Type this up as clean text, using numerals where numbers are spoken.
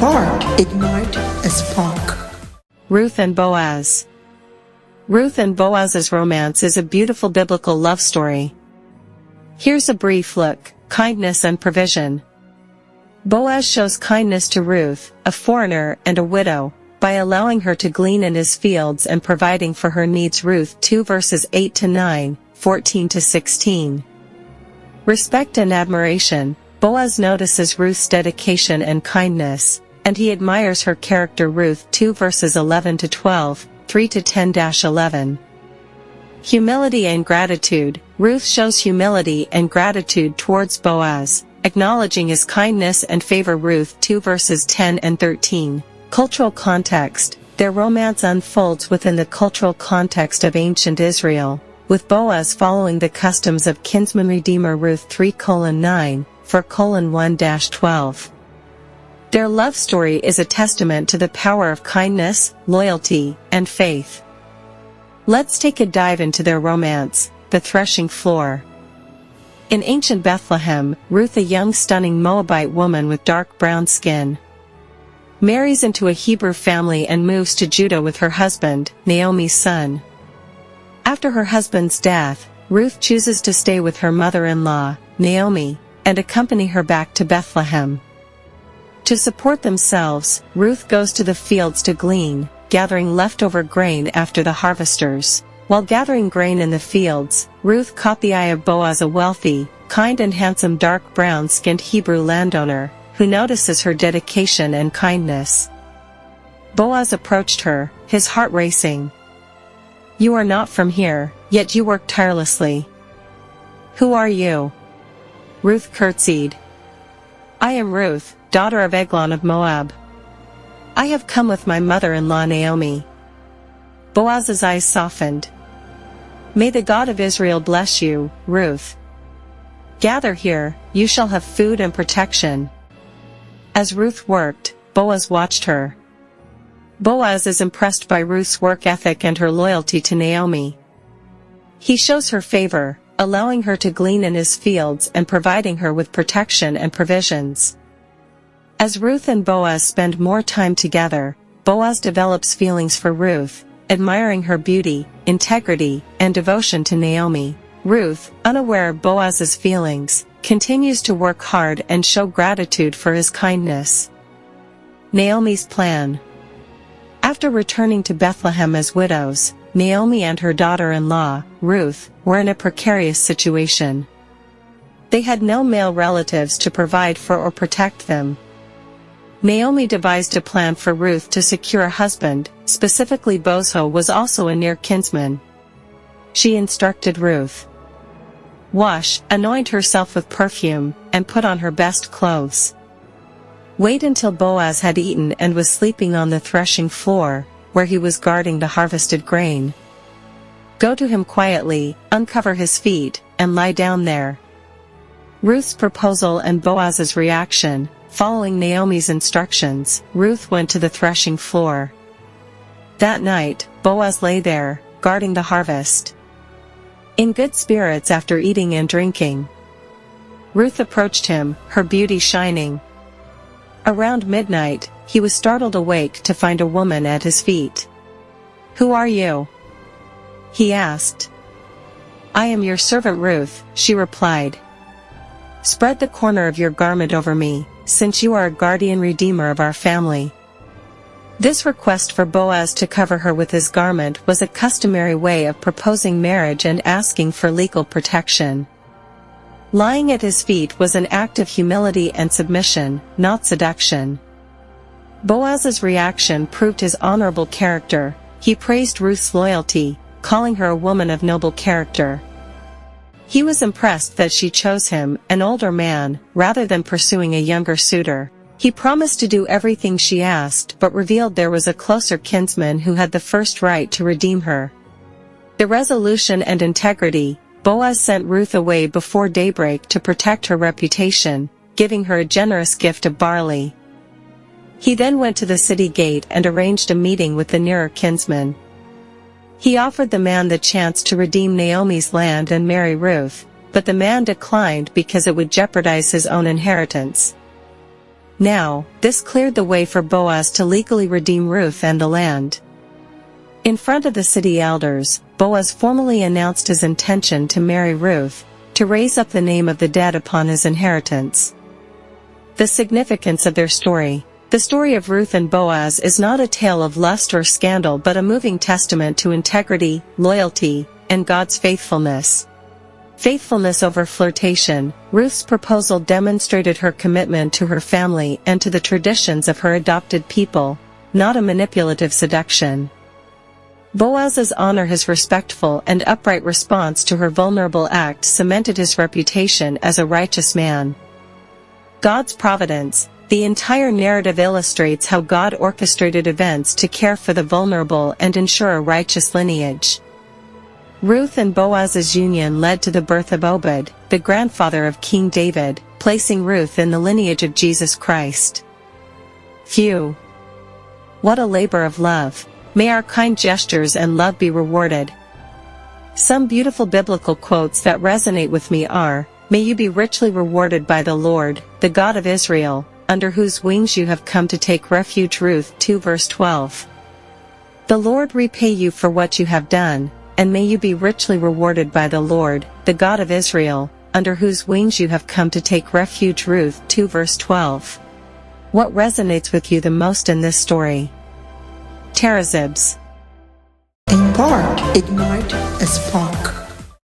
IMPART, ignite a spark. Ruth and Boaz. Ruth and Boaz's romance is a beautiful biblical love story. Here's a brief look: kindness and provision. Boaz shows kindness to Ruth, a foreigner and a widow, by allowing her to glean in his fields and providing for her needs. Ruth 2 verses 8-9, 14-16. Respect and admiration. Boaz notices Ruth's dedication and kindness, and he admires her character. Ruth 2 verses 11-12, 3-10-11. Humility and gratitude. Ruth shows humility and gratitude towards Boaz, acknowledging his kindness and favor. Ruth 2 verses 10 and 13. Cultural context. Their romance unfolds within the cultural context of ancient Israel, with Boaz following the customs of kinsman redeemer. Ruth 3:9, 4:1-12. Their love story is a testament to the power of kindness, loyalty, and faith. Let's take a dive into their romance, the threshing floor. In ancient Bethlehem, Ruth, a young stunning Moabite woman with dark brown skin, marries into a Hebrew family and moves to Judah with her husband, Naomi's son. After her husband's death, Ruth chooses to stay with her mother-in-law, Naomi, and accompany her back to Bethlehem. To support themselves, Ruth goes to the fields to glean, gathering leftover grain after the harvesters. While gathering grain in the fields, Ruth caught the eye of Boaz, a wealthy, kind and handsome dark brown-skinned Hebrew landowner, who notices her dedication and kindness. Boaz approached her, his heart racing. "You are not from here, yet you work tirelessly. Who are you?" Ruth curtsied. "I am Ruth, daughter of Eglon of Moab. I have come with my mother-in-law Naomi." Boaz's eyes softened. "May the God of Israel bless you, Ruth. Gather here, you shall have food and protection." As Ruth worked, Boaz watched her. Boaz is impressed by Ruth's work ethic and her loyalty to Naomi. He shows her favor, allowing her to glean in his fields and providing her with protection and provisions. As Ruth and Boaz spend more time together, Boaz develops feelings for Ruth, admiring her beauty, integrity, and devotion to Naomi. Ruth, unaware of Boaz's feelings, continues to work hard and show gratitude for his kindness. Naomi's plan. After returning to Bethlehem as widows, Naomi and her daughter-in-law, Ruth, were in a precarious situation. They had no male relatives to provide for or protect them. Naomi devised a plan for Ruth to secure a husband, specifically Boaz was also a near kinsman. She instructed Ruth: "Wash, anoint herself with perfume, and put on her best clothes. Wait until Boaz had eaten and was sleeping on the threshing floor, where he was guarding the harvested grain. Go to him quietly, uncover his feet, and lie down there." Ruth's proposal and Boaz's reaction. Following Naomi's instructions, Ruth went to the threshing floor. That night, Boaz lay there, guarding the harvest, in good spirits after eating and drinking. Ruth approached him, her beauty shining. Around midnight, he was startled awake to find a woman at his feet. "Who are you?" he asked. "I am your servant Ruth," she replied. "Spread the corner of your garment over me, since you are a guardian redeemer of our family." This request for Boaz to cover her with his garment was a customary way of proposing marriage and asking for legal protection. Lying at his feet was an act of humility and submission, not seduction. Boaz's reaction proved his honorable character. He praised Ruth's loyalty, calling her a woman of noble character. He was impressed that she chose him, an older man, rather than pursuing a younger suitor. He promised to do everything she asked, but revealed there was a closer kinsman who had the first right to redeem her. The resolution and integrity. Boaz sent Ruth away before daybreak to protect her reputation, giving her a generous gift of barley. He then went to the city gate and arranged a meeting with the nearer kinsman. He offered the man the chance to redeem Naomi's land and marry Ruth, but the man declined because it would jeopardize his own inheritance. Now, this cleared the way for Boaz to legally redeem Ruth and the land. In front of the city elders, Boaz formally announced his intention to marry Ruth, to raise up the name of the dead upon his inheritance. The significance of their story. The story of Ruth and Boaz is not a tale of lust or scandal but a moving testament to integrity, loyalty, and God's faithfulness. Faithfulness over flirtation. Ruth's proposal demonstrated her commitment to her family and to the traditions of her adopted people, not a manipulative seduction. Boaz's honor, his respectful and upright response to her vulnerable act cemented his reputation as a righteous man. God's providence. The entire narrative illustrates how God orchestrated events to care for the vulnerable and ensure a righteous lineage. Ruth and Boaz's union led to the birth of Obed, the grandfather of King David, placing Ruth in the lineage of Jesus Christ. Phew! What a labor of love! May our kind gestures and love be rewarded. Some beautiful biblical quotes that resonate with me are, "May you be richly rewarded by the Lord, the God of Israel, under whose wings you have come to take refuge." Ruth 2 verse 12. "The Lord repay you for what you have done, and may you be richly rewarded by the Lord, the God of Israel, under whose wings you have come to take refuge." Ruth 2 verse 12. What resonates with you the most in this story? Tarizibs. IMPART. Ignite a spark.